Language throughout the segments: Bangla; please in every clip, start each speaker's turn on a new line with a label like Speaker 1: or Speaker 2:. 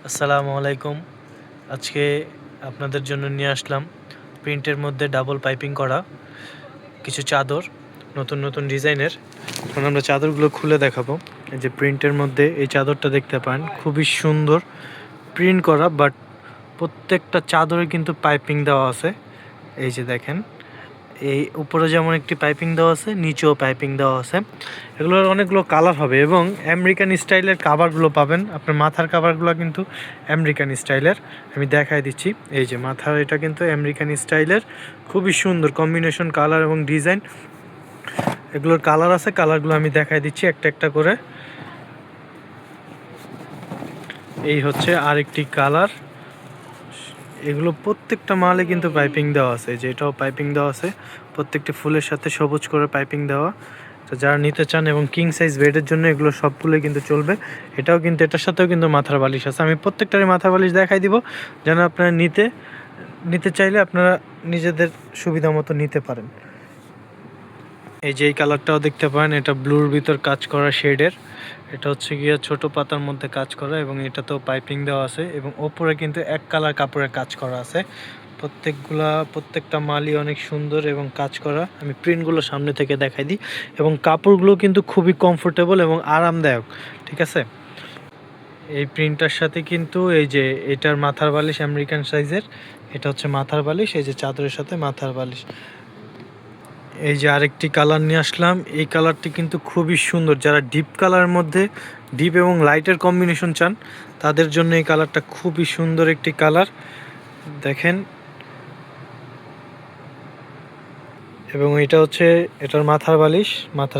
Speaker 1: আসসালামু আলাইকুম। আজকে আপনাদের জন্য নিয়ে আসলাম প্রিন্টের মধ্যে ডাবল পাইপিং করা কিছু চাদর, নতুন নতুন ডিজাইনের। এখন আমরা চাদরগুলো খুলে দেখাবো। এই যে প্রিন্টের মধ্যে এই চাদরটা দেখতে পান, খুবই সুন্দর প্রিন্ট করা, বাট প্রত্যেকটা চাদরে কিন্তু পাইপিং দেওয়া আছে। এই যে দেখেন, এই উপরে যেমন একটি পাইপিং দেওয়া আছে, নিচেও পাইপিং দেওয়া আছে। এগুলোর অনেকগুলো কালার হবে এবং আমেরিকান স্টাইলের কাভারগুলো পাবেন। আপনার মাথার কাভারগুলো কিন্তু আমেরিকান স্টাইলের, আমি দেখাই দিচ্ছি। এই যে মাথার, এটা কিন্তু আমেরিকান স্টাইলের, খুবই সুন্দর কম্বিনেশন কালার এবং ডিজাইন। এগুলোর কালার আছে, কালারগুলো আমি দেখাই দিচ্ছি একটা একটা করে। এই হচ্ছে আরেকটি কালার। এগুলো প্রত্যেকটা মালে কিন্তু পাইপিং দেওয়া আছে, যে এটাও পাইপিং দেওয়া আছে, প্রত্যেকটি ফুলের সাথে সবুজ করে পাইপিং দেওয়া। তো যারা নিতে চান, এবং কিং সাইজ বেডের জন্য এগুলো সবগুলোই কিন্তু চলবে। এটাও কিন্তু, এটার সাথেও কিন্তু মাথার বালিশ আছে। আমি প্রত্যেকটারই মাথার বালিশ দেখাই দিব, যেন আপনারা নিতে চাইলে আপনারা নিজেদের সুবিধা মতো নিতে পারেন। এই যে এই কালারটাও দেখতে পারেন, এটা ব্লুর ভিতর কাজ করা শেডের। এটা হচ্ছে গিয়ে ছোট পাতার মধ্যে কাজ করা, এবং এটাতেও পাইপিং দেওয়া আছে, এবং ওপরে কিন্তু এক কালার কাপড়ের কাজ করা আছে। প্রত্যেকটা মালই অনেক সুন্দর এবং কাজ করা। আমি প্রিন্টগুলো সামনে থেকে দেখাই দিই, এবং কাপড়গুলো কিন্তু খুবই কমফোর্টেবল এবং আরামদায়ক, ঠিক আছে। এই প্রিন্টটার সাথে কিন্তু এই যে এটার মাথার বালিশ আমেরিকান সাইজের, এটা হচ্ছে মাথার বালিশ। এই যে চাদরের সাথে মাথার বালিশ। এই যে আরেকটি কালার নিয়ে আসলাম, এই কালারটি কিন্তু খুবই সুন্দর। যারা ডিপ কালারের মধ্যে ডিপ এবং লাইটের কম্বিনেশন চান, তাদের জন্য এই কালারটা খুবই সুন্দর একটি কালার, দেখেন। এবং এটা হচ্ছে এটার মাথার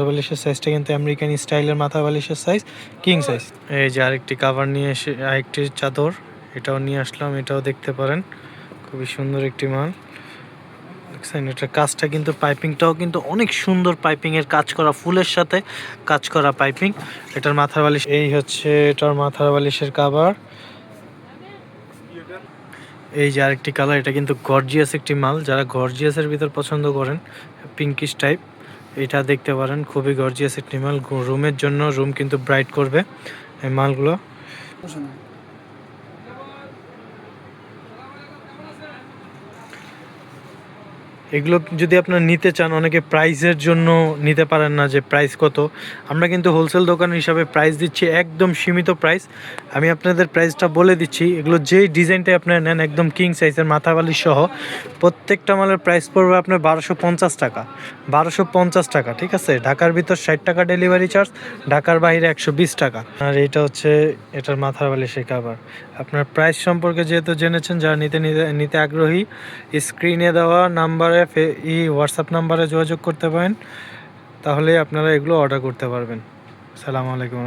Speaker 1: বালিশের সাইজটা কিন্তু আমেরিকান স্টাইলের মাথার বালিশের সাইজ, কিং সাইজ। এই যে আরেকটি কাভার নিয়ে এসে, আরেকটি চাদর, এটাও নিয়ে আসলাম। এটাও দেখতে পারেন, খুবই সুন্দর একটি মাল, দেখছেন। এটার কাজটা কিন্তু, পাইপিংটাও কিন্তু অনেক সুন্দর, পাইপিংয়ের কাজ করা, ফুলের সাথে কাজ করা পাইপিং। এটার মাথার বালিশ, এই হচ্ছে এটার মাথার বালিশের কাভার। এই যে আরেকটি কালার, এটা কিন্তু গর্জিয়াস একটি মাল। যারা গর্জিয়াসের ভিতর পছন্দ করেন, পিঙ্কিশ টাইপ, এটা দেখতে পারেন, খুবই গর্জিয়াস একটি মাল। রুমের জন্য, রুম কিন্তু ব্রাইট করবে এই মালগুলো। এগুলো যদি আপনারা নিতে চান, অনেকে প্রাইসের জন্য নিতে পারেন না, যে প্রাইস কত। আমরা কিন্তু হোলসেল দোকান হিসাবে প্রাইস দিচ্ছি একদম সীমিত প্রাইস। আমি আপনাদের প্রাইসটা বলে দিচ্ছি। এগুলো যেই ডিজাইনটাই আপনারা নেন, একদম কিং সাইজের মাথা বালিশ সহ, প্রত্যেকটা মালের প্রাইস পড়বে আপনার 1250 টাকা। 1250 টাকা, ঠিক আছে। ঢাকার ভিতর 60 টাকা ডেলিভারি চার্জ, ঢাকার বাইরে 120 টাকা। আর এটা হচ্ছে এটার মাথার বালিশের কাভার। আপনার প্রাইস সম্পর্কে যেহেতু জেনেছেন, যারা নিতে আগ্রহী, স্ক্রিনে দেওয়া নাম্বারে, হোয়াটসঅ্যাপ নাম্বারে যোগাযোগ করতে পারেন, তাহলে আপনারা এগুলো অর্ডার করতে পারবেন। আসসালামু আলাইকুম।